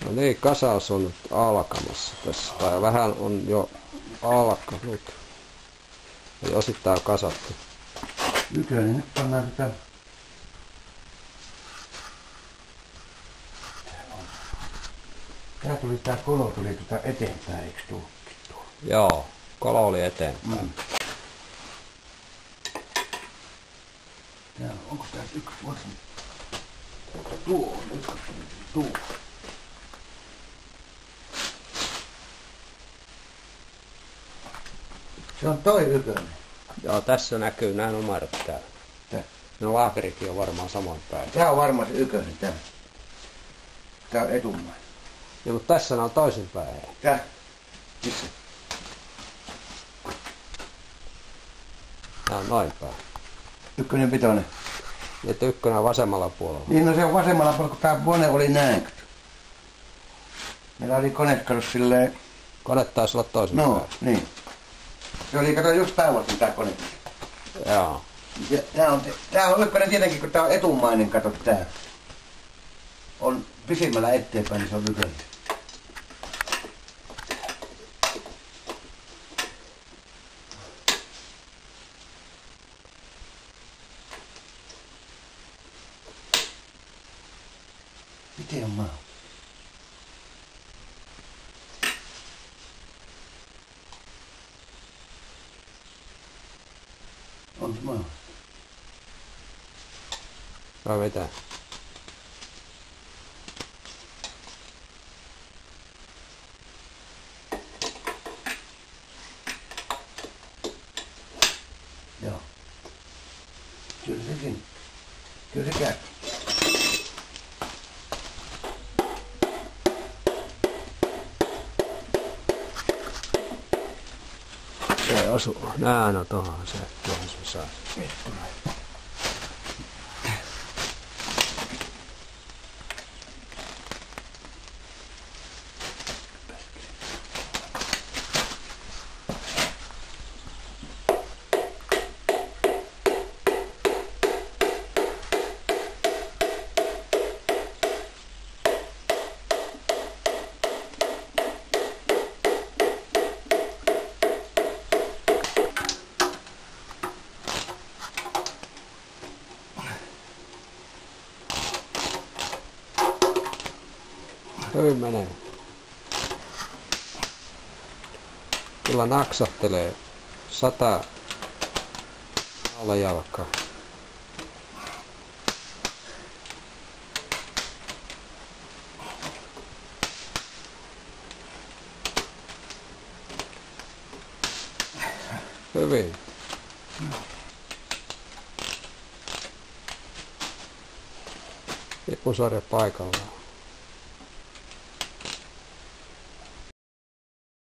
No niin, kasaus on nyt alkamassa tässä, tai vähän on jo alkanut. Eli osittain kasattu. Ykönen nyt pannaan tätä. Tää kolo tuli eteenpäin, eikö tuo? Joo, kolo oli eteenpäin. Onko tää yksi vuosi? Tuo on yksi, tuo. Se on toi ykönen. Joo, tässä näkyy nämä numerot täällä. No laakerikin on varmaan samoin päin. Tää on varmaan se ykönen, tää. Tää on etumainen. Joo, mutta tässä ne on toisinpäin. Tää? Missä? Tää on noin päin. Ykkönen vitonen. Ja ykkönen on vasemmalla puolella. Niin, no se on vasemmalla puolella, kun tää kone oli näin. Meillä oli kone, kato silleen. Kone taisi olla toisinpäin. No, niin. Se oli, kato, just päivässä tää kone. Joo. Ja tää on ykkönen tietenkin, kun tää on etumainen, kato tää. On pisimmällä eteenpäin, niin se on ykkönen. Miten on maa? On se maa? Vai mitä? Joo. Kyllä sekin. Kyllä se käy. Se osu. Nää no tohon se. Tuohon se saa. Hyvin menee. Kyllä naksattelee 100 alajalkaa. Hyvin. Lippusarja paikallaan.